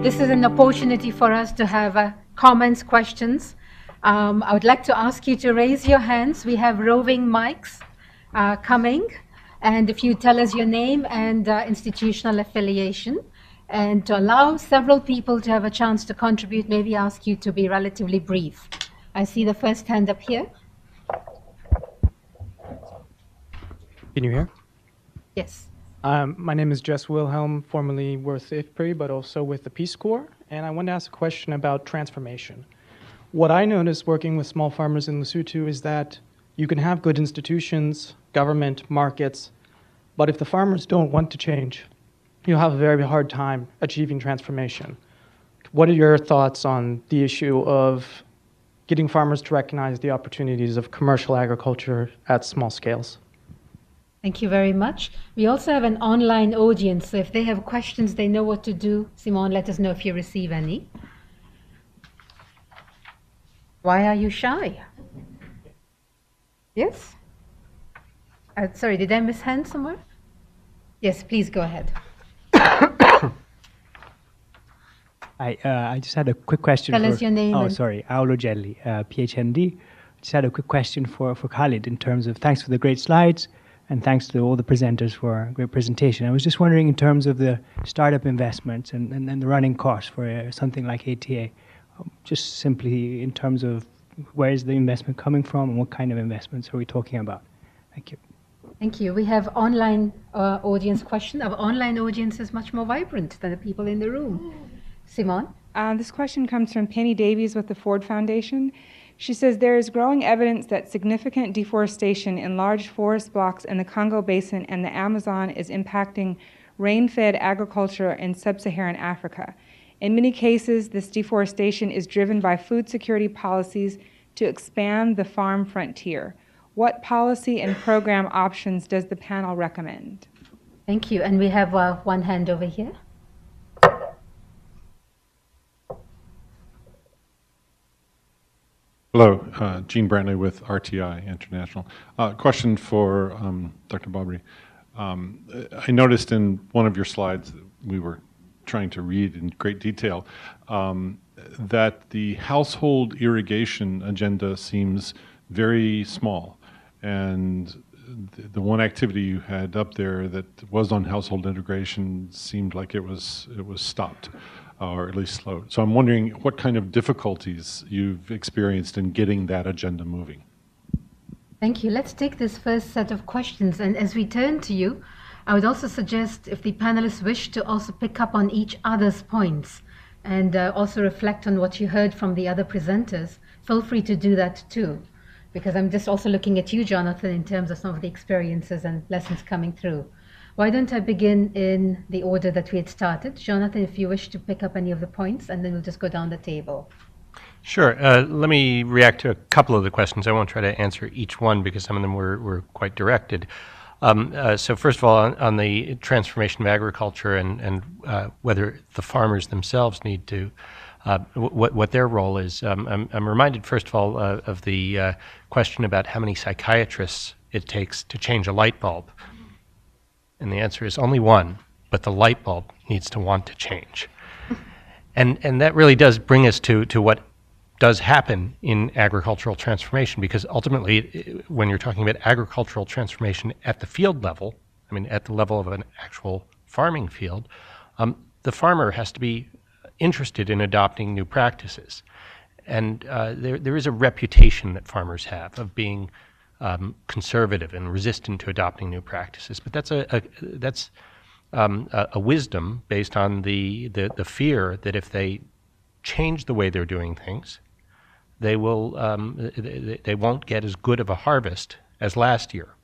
this is an opportunity for us to have comments, questions. I would like to ask you to raise your hands. We have roving mics coming. And if you tell us your name and institutional affiliation, and to allow several people to have a chance to contribute, maybe ask you to be relatively brief. I see the first hand up here. Can you hear? Yes. My name is Jess Wilhelm, formerly with IFPRI, but also with the Peace Corps. And I want to ask a question about transformation. What I noticed working with small farmers in Lesotho is that you can have good institutions, government, markets, but if the farmers don't want to change, you'll have a very hard time achieving transformation. What are your thoughts on the issue of getting farmers to recognize the opportunities of commercial agriculture at small scales? Thank you very much. We also have an online audience, so if they have questions, they know what to do. Simone, let us know if you receive any. Why are you shy? Yes? Sorry, did I miss hand somewhere? Yes, please go ahead. I just had a quick question. Tell us your name. Oh, sorry, Aulo Jelly, PhD. Just had a quick question for Khalid in terms of thanks for the great slides and thanks to all the presenters for a great presentation. I was just wondering in terms of the startup investments and the running costs for something like ATA, just simply in terms of where is the investment coming from and what kind of investments are we talking about? Thank you. Thank you. We have online audience question. Our online audience is much more vibrant than the people in the room. Simone? This question comes from Penny Davies with the Ford Foundation. She says there is growing evidence that significant deforestation in large forest blocks in the Congo Basin and the Amazon is impacting rain-fed agriculture in sub-Saharan Africa. In many cases, this deforestation is driven by food security policies to expand the farm frontier. What policy and program options does the panel recommend? Thank you. And we have one hand over here. Hello, Gene Brantley with RTI International. Question for Dr. Babri. I noticed in one of your slides that we were trying to read in great detail that the household irrigation agenda seems very small. And the one activity you had up there that was on household integration seemed like it was stopped. Or at least slowed. So I'm wondering what kind of difficulties you've experienced in getting that agenda moving. Thank you. Let's take this first set of questions. And as we turn to you, I would also suggest if the panelists wish to also pick up on each other's points and also reflect on what you heard from the other presenters, feel free to do that too. Because I'm just also looking at you, Jonathan, in terms of some of the experiences and lessons coming through. Why don't I begin in the order that we had started? Jonathan, if you wish to pick up any of the points, and then we'll just go down the table. Sure. Let me react to a couple of the questions. I won't try to answer each one because some of them were quite directed. So first of all, on the transformation of agriculture and whether the farmers themselves need to, what their role is, I'm reminded, first of all, of the question about how many psychiatrists it takes to change a light bulb. And the answer is only one, but the light bulb needs to want to change. And that really does bring us to what does happen in agricultural transformation, because ultimately, when you're talking about agricultural transformation at the field level, I mean, at the level of an actual farming field, the farmer has to be interested in adopting new practices. And there is a reputation that farmers have of being conservative and resistant to adopting new practices, but that's a wisdom based on the fear that if they change the way they're doing things, they won't get as good of a harvest as last year,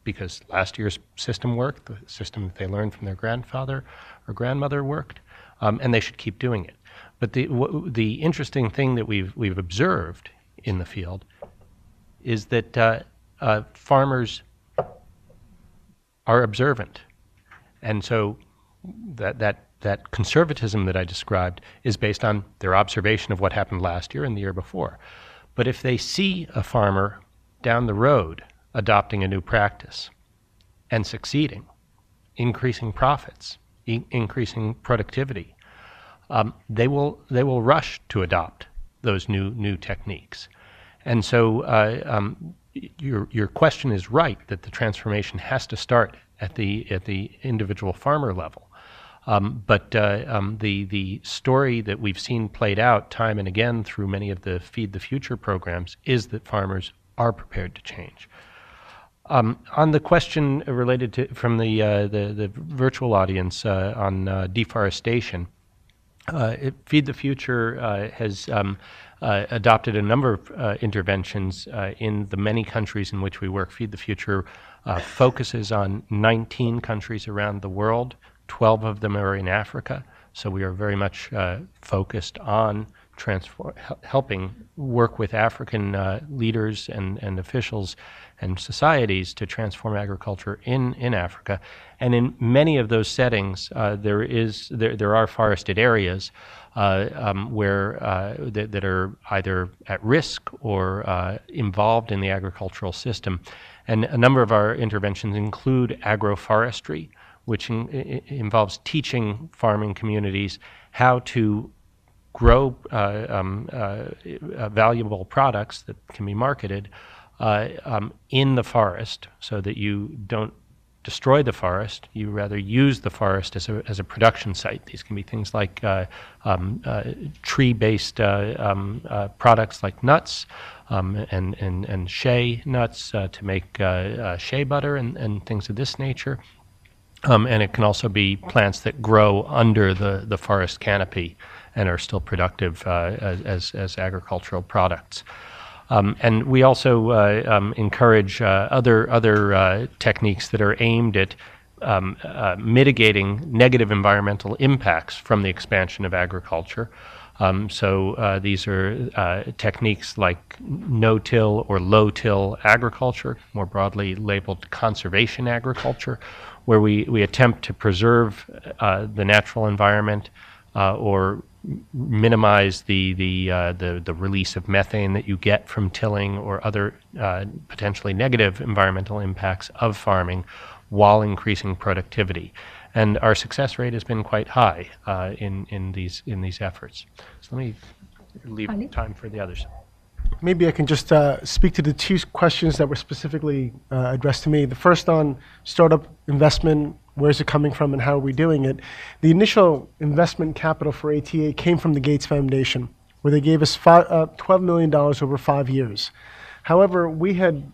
because last year's system worked, the system that they learned from their grandfather or grandmother worked, and they should keep doing it. But the interesting thing that we've observed in the field is that farmers are observant, and so that conservatism that I described is based on their observation of what happened last year and the year before. But if they see a farmer down the road adopting a new practice and succeeding, increasing profits, increasing productivity, they will rush to adopt those new techniques. And so your question is right that the transformation has to start at the individual farmer level. But the story that we've seen played out time and again through many of the Feed the Future programs is that farmers are prepared to change. On the question related to from the virtual audience on deforestation, Feed the Future has adopted a number of interventions in the many countries in which we work. Feed the Future focuses on 19 countries around the world. 12 of them are in Africa, so we are very much focused on helping work with African leaders and officials and societies to transform agriculture in Africa. And in many of those settings, there are forested areas where that are either at risk or involved in the agricultural system. And a number of our interventions include agroforestry, which involves teaching farming communities how to grow valuable products that can be marketed in the forest, so that you don't destroy the forest, you rather use the forest as a production site. These can be things like tree-based products like nuts and shea nuts to make shea butter and things of this nature. And it can also be plants that grow under the forest canopy and are still productive as agricultural products. And we also encourage other techniques that are aimed at mitigating negative environmental impacts from the expansion of agriculture. So these are techniques like no-till or low-till agriculture, more broadly labeled conservation agriculture, where we attempt to preserve the natural environment or minimize the release of methane that you get from tilling or other potentially negative environmental impacts of farming while increasing productivity. And our success rate has been quite high in these efforts. So let me leave time for the others. Maybe I can just speak to the two questions that were specifically addressed to me. The first on startup investment, where's it coming from and how are we doing it? The initial investment capital for ATA came from the Gates Foundation, where they gave us $12 million over 5 years. However, we had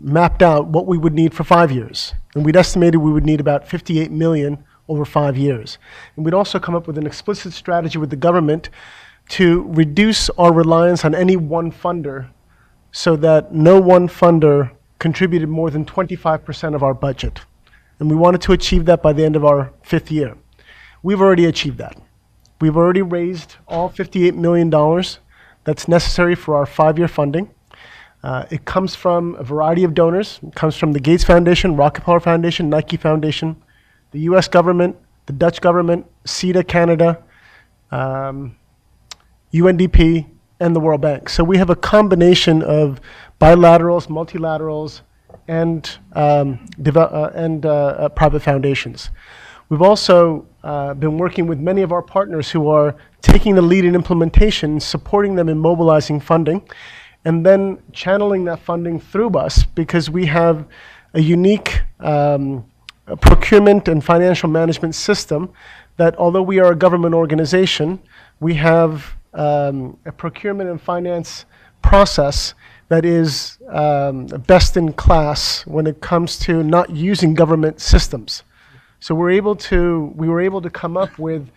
mapped out what we would need for 5 years, and we'd estimated we would need about $58 million over 5 years. And we'd also come up with an explicit strategy with the government to reduce our reliance on any one funder so that no one funder contributed more than 25% of our budget. And we wanted to achieve that by the end of our 5th year. We've already achieved that. We've already raised all $58 million that's necessary for our 5-year funding. It comes from a variety of donors. It comes from the Gates Foundation, Rockefeller Foundation, Nike Foundation, the US government, the Dutch government, CETA Canada, UNDP, and the World Bank. So we have a combination of bilaterals, multilaterals, and private foundations. We've also been working with many of our partners who are taking the lead in implementation, supporting them in mobilizing funding, and then channeling that funding through us, because we have a unique procurement and financial management system that, although we are a government organization, we have a procurement and finance process that is best in class when it comes to not using government systems. So we were able to come up with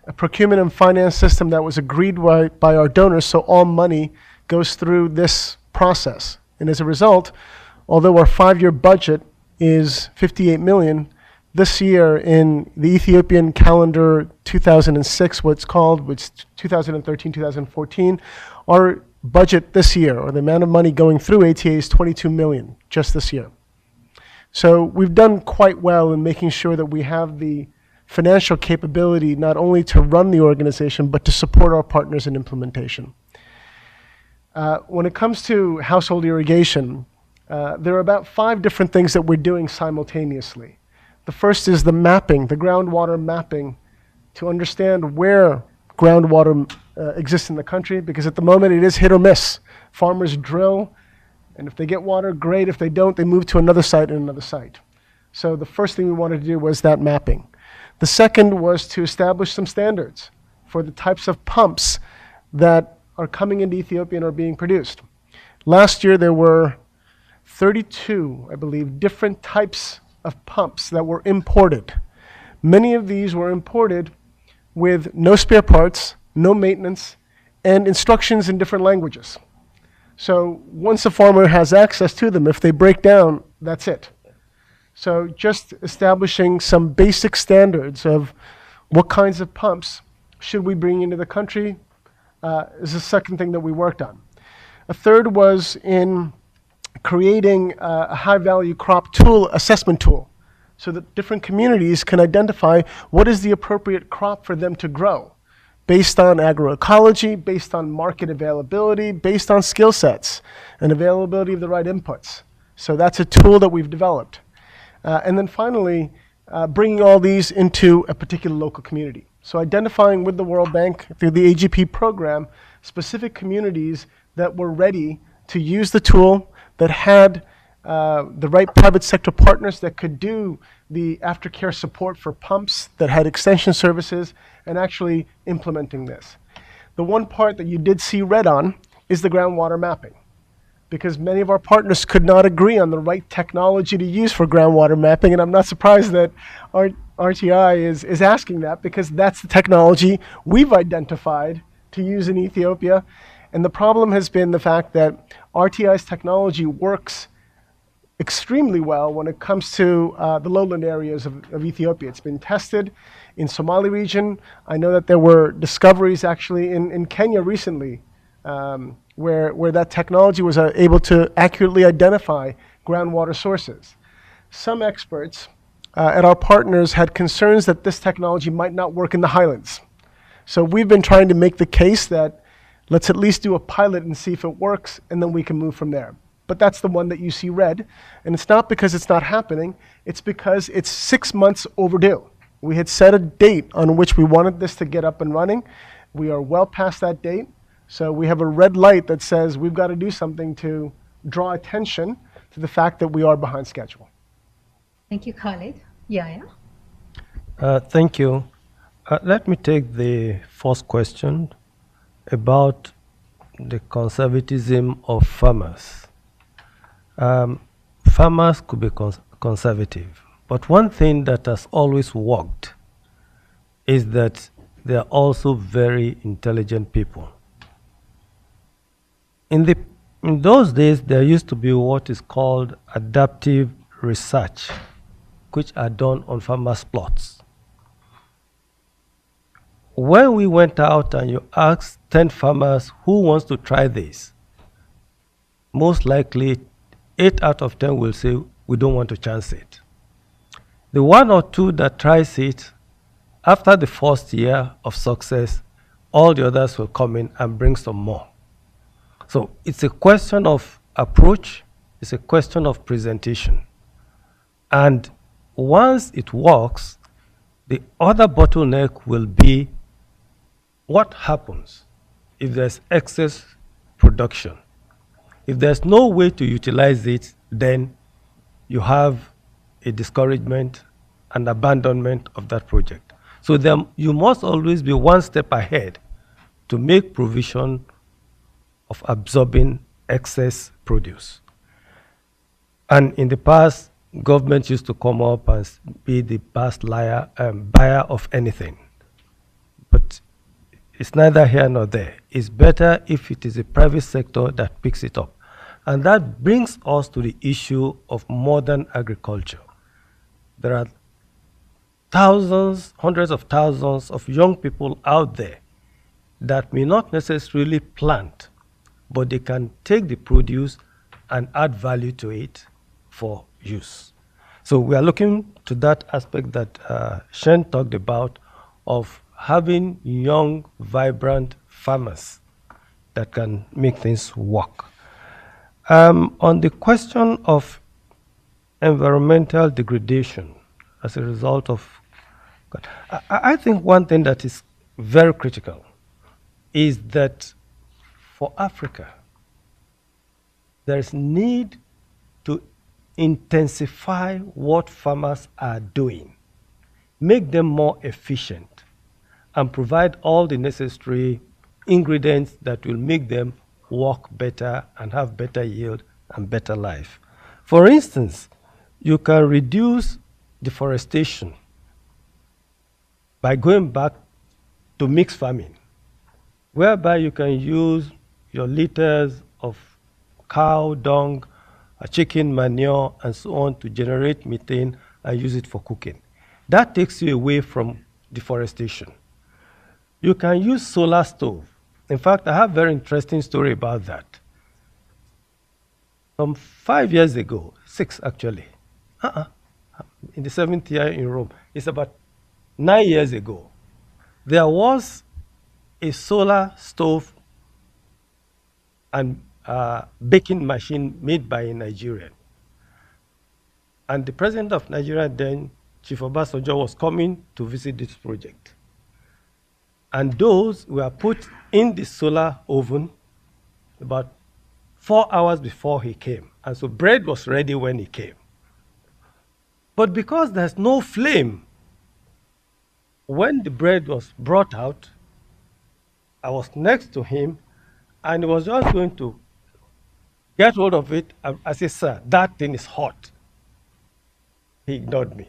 a procurement and finance system that was agreed by our donors, so all money goes through this process. And as a result, although our 5-year budget is $58 million, this year in the Ethiopian calendar 2006, what's called, which 2013, 2014, our budget this year, or the amount of money going through ATA, is $22 million just this year. So we've done quite well in making sure that we have the financial capability not only to run the organization, but to support our partners in implementation. When it comes to household irrigation, there are about 5 different things that we're doing simultaneously. The first is the mapping, the groundwater mapping to understand where groundwater exists in the country, because at the moment it is hit or miss. Farmers drill, and if they get water, great. If they don't, they move to another site and another site. So the first thing we wanted to do was that mapping. The second was to establish some standards for the types of pumps that are coming into Ethiopia and are being produced. Last year there were 32, I believe, different types of pumps that were imported. Many of these were imported with no spare parts, no maintenance, and instructions in different languages. So once a farmer has access to them, if they break down, that's it. So just establishing some basic standards of what kinds of pumps should we bring into the country is the second thing that we worked on. A third was in creating a high-value crop tool, assessment tool, so that different communities can identify what is the appropriate crop for them to grow, based on agroecology, based on market availability, based on skill sets and availability of the right inputs. So that's a tool that we've developed. And then finally, bringing all these into a particular local community. So identifying with the World Bank through the AGP program, specific communities that were ready to use the tool, that had the right private sector partners that could do the aftercare support for pumps, that had extension services, and actually implementing this. The one part that you did see red on is the groundwater mapping, because many of our partners could not agree on the right technology to use for groundwater mapping, and I'm not surprised that RTI is asking that, because that's the technology we've identified to use in Ethiopia. And the problem has been the fact that RTI's technology works extremely well when it comes to the lowland areas of Ethiopia. It's been tested in Somali region. I know that there were discoveries actually in Kenya recently where that technology was able to accurately identify groundwater sources. Some experts at our partners had concerns that this technology might not work in the highlands. So we've been trying to make the case that let's at least do a pilot and see if it works, and then we can move from there. But that's the one that you see red. And it's not because it's not happening, it's because it's 6 months overdue. We had set a date on which we wanted this to get up and running. We are well past that date. So we have a red light that says we've got to do something to draw attention to the fact that we are behind schedule. Thank you, Khalid. Yaya? Thank you. Let me take the first question about the conservatism of farmers. Farmers could be conservative, but one thing that has always worked is that they are also very intelligent people. In those days, there used to be what is called adaptive research, which are done on farmers' plots. When we went out and you asked 10 farmers who wants to try this, most likely 8 out of 10 will say, we don't want to chance it. The 1 or 2 that tries it, after the first year of success, all the others will come in and bring some more. So it's a question of approach, it's a question of presentation. And once it works, the other bottleneck will be what happens if there's excess production. If there's no way to utilize it, then you have a discouragement and abandonment of that project. So then you must always be one step ahead to make provision of absorbing excess produce. And in the past, government used to come up and be the best buyer of anything. But it's neither here nor there. It's better if it is a private sector that picks it up. And that brings us to the issue of modern agriculture. There are thousands, hundreds of thousands of young people out there that may not necessarily plant, but they can take the produce and add value to it for use. So we are looking to that aspect that Shen talked about of having young, vibrant farmers that can make things work. On the question of environmental degradation as a result of Good. I think one thing that is very critical is that for Africa, there's need to intensify what farmers are doing, make them more efficient, and provide all the necessary ingredients that will make them work better and have better yield and better life. For instance, you can reduce deforestation by going back to mixed farming, whereby you can use your liters of cow dung, chicken manure, and so on to generate methane and use it for cooking. That takes you away from deforestation. You can use solar stove. In fact, I have a very interesting story about that. Some 5 years ago, 6 actually, in the 7th year in Rome, it's about 9 years ago, there was a solar stove and baking machine made by a Nigerian. And the president of Nigeria then, Chief Obasanjo, was coming to visit this project. And those were put in the solar oven about 4 hours before he came. And so bread was ready when he came. But because there's no flame, when the bread was brought out, I was next to him, and he was just going to get hold of it. I said, "Sir, that thing is hot." He ignored me.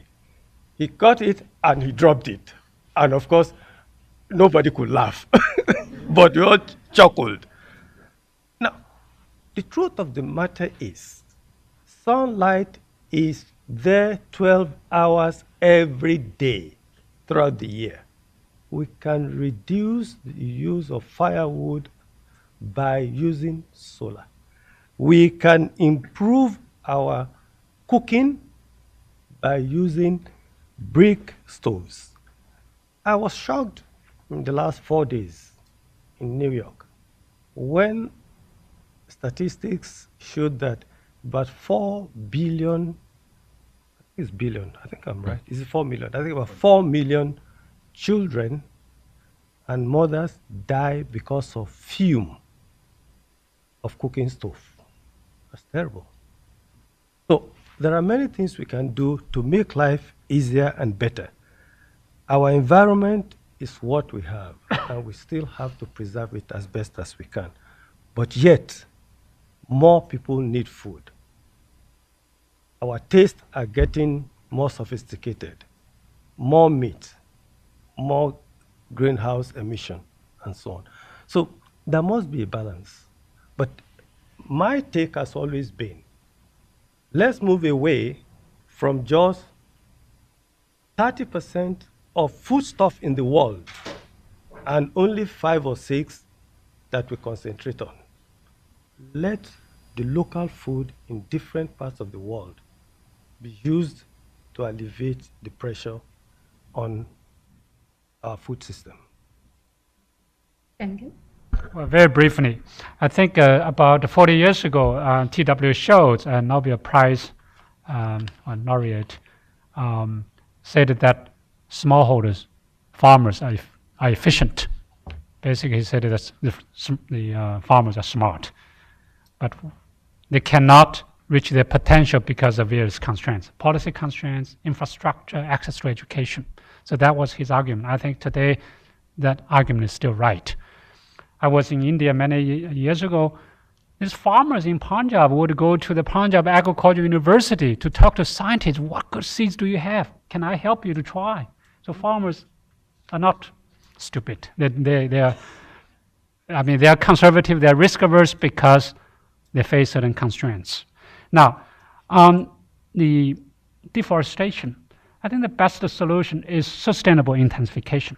He got it and he dropped it. And of course, nobody could laugh, but we all chuckled. Now, the truth of the matter is, sunlight is there 12 hours every day throughout the year. We can reduce the use of firewood by using solar. We can improve our cooking by using brick stoves. I was shocked in the last 4 days in New York when statistics showed that about 4 billion, it's billion, I think I'm right, is it 4 million? I think about 4 million children and mothers die because of fume of cooking stove. That's terrible. So there are many things we can do to make life easier and better. Our environment is what we have, and we still have to preserve it as best as we can. But yet, more people need food. Our tastes are getting more sophisticated, more meat, more greenhouse emission, and so on. So there must be a balance. But my take has always been, let's move away from just 30% of foodstuff in the world and only 5 or 6 that we concentrate on. Let the local food in different parts of the world be used to alleviate the pressure on our food system. Thank you. Well, very briefly, I think about 40 years ago, TW showed a Nobel Prize laureate said that smallholders, farmers are efficient. Basically, he said that the farmers are smart, but they cannot reach their potential because of various constraints, policy constraints, infrastructure, access to education. So that was his argument. I think today that argument is still right. I was in India many years ago. These farmers in Punjab would go to the Punjab Agriculture University to talk to scientists. What good seeds do you have? Can I help you to try? So farmers are not stupid. They are conservative. They are risk averse because they face certain constraints. Now, on the deforestation, I think the best solution is sustainable intensification.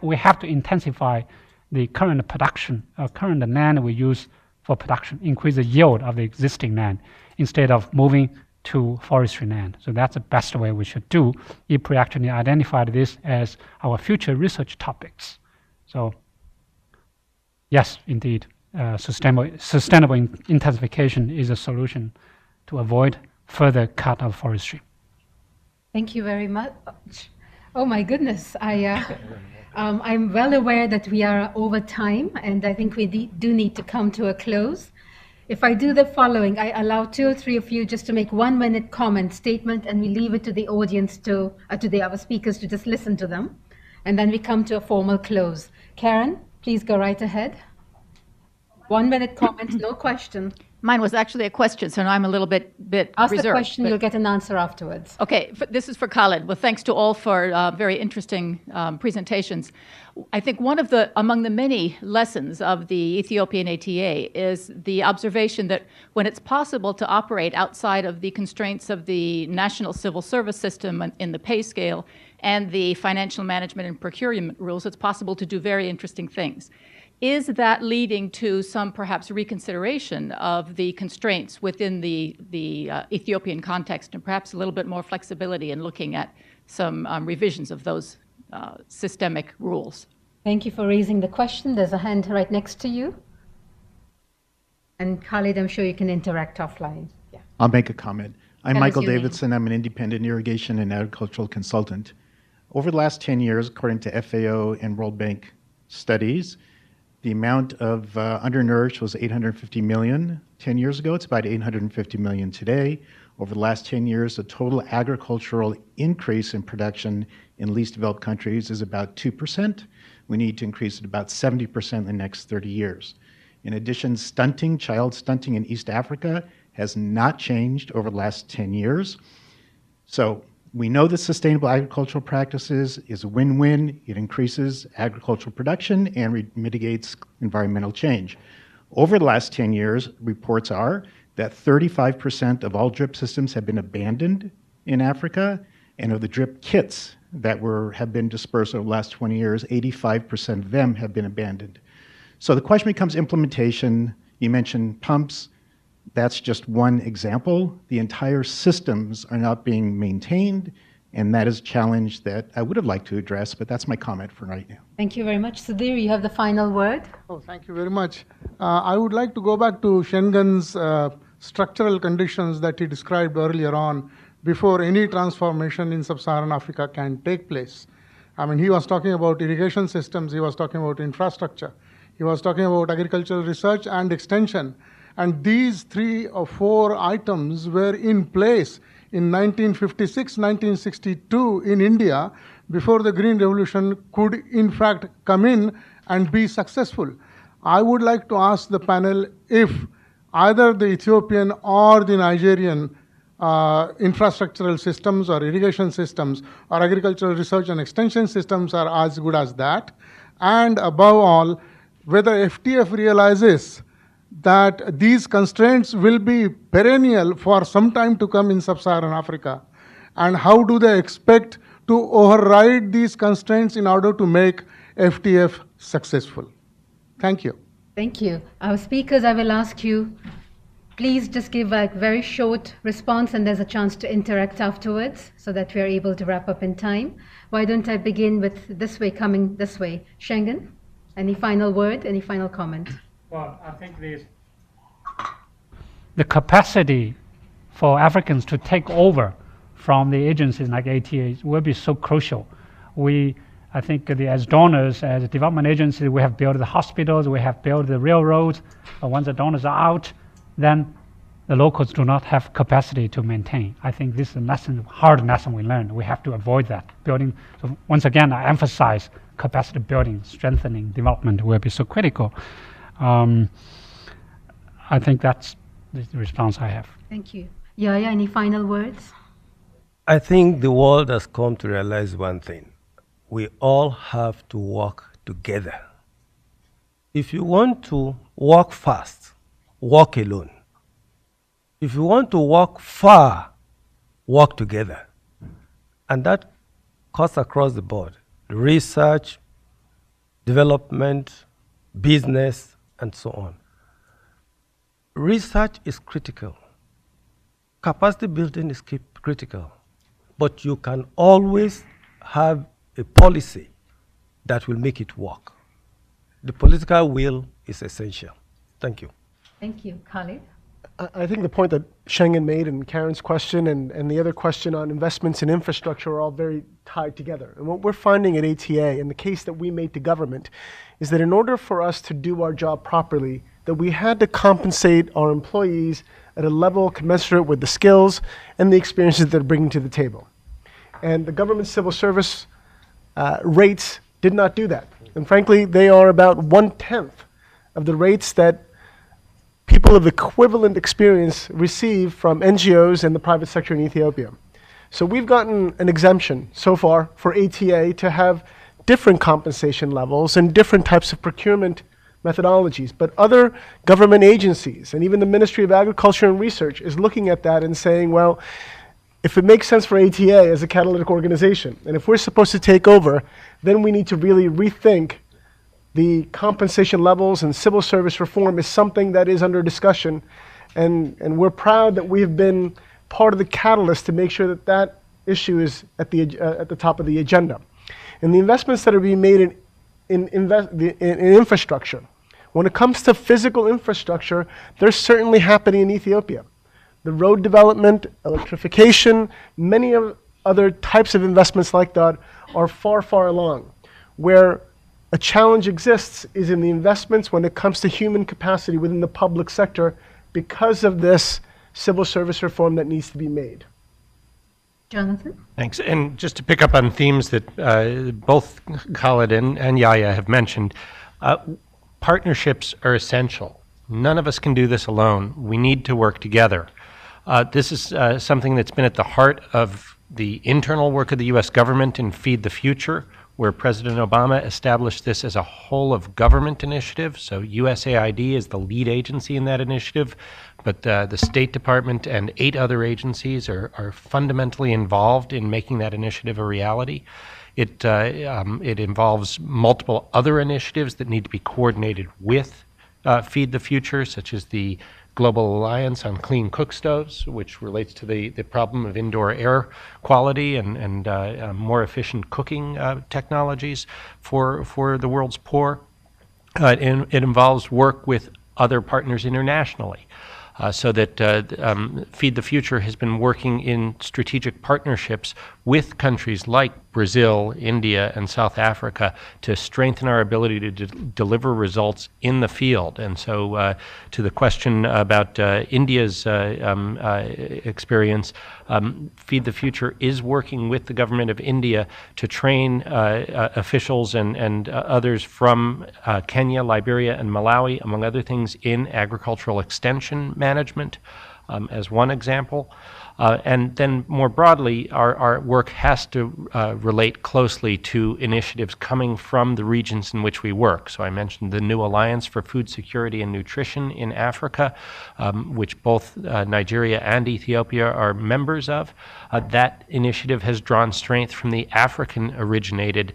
We have to intensify the current production, current land we use for production, increase the yield of the existing land instead of moving to forestry land. So that's the best way we should do. IFPRI actually identified this as our future research topics. So yes, indeed, sustainable intensification is a solution to avoid further cut of forestry. Thank you very much. Oh my goodness, I'm well aware that we are over time, and I think we do need to come to a close. If I do the following, I allow 2 or 3 of you just to make 1-minute comment statement, and we leave it to the audience our speakers to just listen to them, and then we come to a formal close. Karen, please go right ahead. 1-minute comment, no question. Mine was actually a question, so now I'm a little bit Ask reserved. the question, you'll get an answer afterwards. Okay, this is for Khalid. Well, thanks to all for very interesting presentations. I think among the many lessons of the Ethiopian ATA is the observation that when it's possible to operate outside of the constraints of the national civil service system in the pay scale and the financial management and procurement rules, it's possible to do very interesting things. Is that leading to some perhaps reconsideration of the constraints within the Ethiopian context and perhaps a little bit more flexibility in looking at some revisions of those systemic rules? Thank you for raising the question. There's a hand right next to you. And Khalid, I'm sure you can interact offline. Yeah. I'll make a comment. I'm Tell us Michael your name. Davidson. I'm an independent irrigation and agricultural consultant. Over the last 10 years, according to FAO and World Bank studies, the amount of undernourished was 850 million 10 years ago. It's about 850 million today. Over the last 10 years, the total agricultural increase in production in least developed countries is about 2%. We need to increase it about 70% in the next 30 years. In addition, child stunting in East Africa has not changed over the last 10 years. So we know that sustainable agricultural practices is a win-win. It increases agricultural production and mitigates environmental change. Over the last 10 years, reports are that 35% of all drip systems have been abandoned in Africa, and of the drip kits that have been dispersed over the last 20 years, 85% of them have been abandoned. So the question becomes implementation. You mentioned pumps. That's just one example. The entire systems are not being maintained, and that is a challenge that I would have liked to address, but that's my comment for right now. Thank you very much. Sudhir, you have the final word. Oh, thank you very much. I would like to go back to Shengen's structural conditions that he described earlier on before any transformation in sub-Saharan Africa can take place. I mean, he was talking about irrigation systems, he was talking about infrastructure, he was talking about agricultural research and extension. And these 3 or 4 items were in place in 1956, 1962 in India before the Green Revolution could in fact come in and be successful. I would like to ask the panel if either the Ethiopian or the Nigerian infrastructural systems or irrigation systems or agricultural research and extension systems are as good as that. And above all, whether FTF realizes that these constraints will be perennial for some time to come in sub-Saharan Africa, and how do they expect to override these constraints in order to make FTF successful? Thank you. Thank you. Our speakers, I will ask you, please just give a very short response, and there's a chance to interact afterwards so that we are able to wrap up in time. Why don't I begin with coming this way. Schengen, any final word, any final comment? Well, I think the capacity for Africans to take over from the agencies like ATA will be so crucial. I think as donors, as development agencies, we have built the hospitals, we have built the railroads. But once the donors are out, then the locals do not have capacity to maintain. I think this is a hard lesson we learned. We have to avoid that building. So once again, I emphasize capacity building, strengthening, development will be so critical. I think that's the response I have. Thank you. Yaya, any final words? I think the world has come to realize one thing. We all have to work together. If you want to walk fast, walk alone. If you want to walk far, walk together. And that cuts across the board. Research, development, business, and so on. Research is critical. Capacity building is critical. But you can always have a policy that will make it work. The political will is essential. Thank you. Thank you. Khalid? I think the point that Schengen made and Karen's question and the other question on investments in infrastructure are all very tied together. And what we're finding at ATA, and the case that we made to government, is that in order for us to do our job properly, that we had to compensate our employees at a level commensurate with the skills and the experiences that they're bringing to the table. And the government civil service rates did not do that. And frankly, they are about 1/10 of the rates that people of equivalent experience receive from NGOs and the private sector in Ethiopia. So we've gotten an exemption so far for ATA to have different compensation levels and different types of procurement methodologies. But other government agencies and even the Ministry of Agriculture and Research is looking at that and saying, well, if it makes sense for ATA as a catalytic organization, and if we're supposed to take over, then we need to really rethink the compensation levels, and civil service reform is something that is under discussion. And we're proud that we have been part of the catalyst to make sure that that issue is at the top of the agenda. And the investments that are being made in infrastructure, when it comes to physical infrastructure, they're certainly happening in Ethiopia. The road development, electrification, many other types of investments like that are far, far along. Where a challenge exists is in the investments when it comes to human capacity within the public sector because of this civil service reform that needs to be made. Jonathan? Thanks. And just to pick up on themes that both Khalid and Yahya have mentioned, partnerships are essential. None of us can do this alone. We need to work together. This is something that's been at the heart of the internal work of the U.S. government in Feed the Future, where President Obama established this as a whole of government initiative. So USAID is the lead agency in that initiative, but the State Department and 8 other agencies are fundamentally involved in making that initiative a reality. It involves multiple other initiatives that need to be coordinated with Feed the Future, such as the Global Alliance on Clean Cook Stoves, which relates to the problem of indoor air quality and more efficient cooking technologies for the world's poor. It involves work with other partners internationally. So that Feed the Future has been working in strategic partnerships with countries like Brazil, India, and South Africa to strengthen our ability to deliver results in the field. And so to the question about India's experience, Feed the Future is working with the government of India to train officials and others from Kenya, Liberia, and Malawi, among other things, in agricultural extension management, as one example. And then more broadly, our work has to relate closely to initiatives coming from the regions in which we work. So I mentioned the New Alliance for Food Security and Nutrition in Africa, which both Nigeria and Ethiopia are members of. That initiative has drawn strength from the African-originated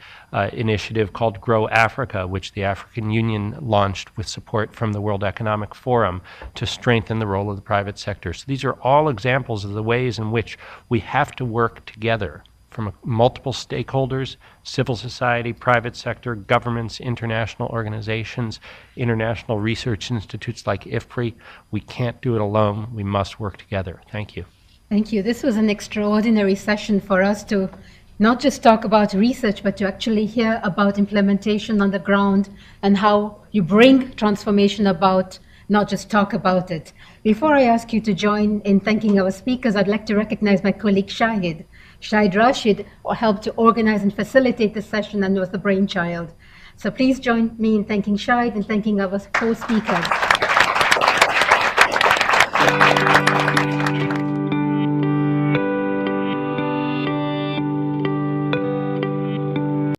initiative called Grow Africa, which the African Union launched with support from the World Economic Forum to strengthen the role of the private sector. So these are all examples of the ways in which we have to work together from multiple stakeholders, civil society, private sector, governments, international organizations, international research institutes like IFPRI. We can't do it alone. We must work together. Thank you. Thank you. This was an extraordinary session for us to not just talk about research, but to actually hear about implementation on the ground and how you bring transformation about, not just talk about it. Before I ask you to join in thanking our speakers, I'd like to recognize my colleague Shahid. Shahid Rashid helped to organize and facilitate the session and was the brainchild. So please join me in thanking Shahid and thanking our 4 speakers.